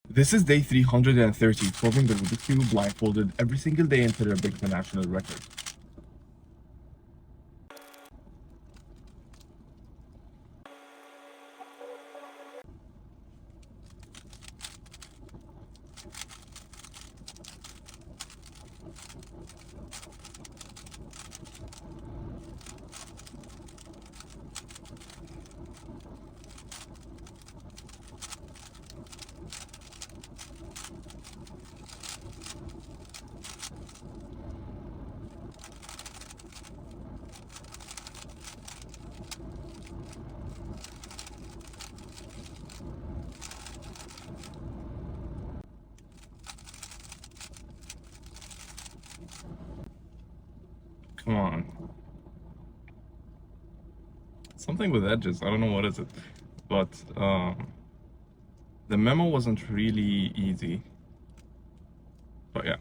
This is day 330, solving the Rubik Cube blindfolded every single day until I break the national record. Come on. Something with edges. I don't know what is it. But the memo wasn't really easy. But yeah.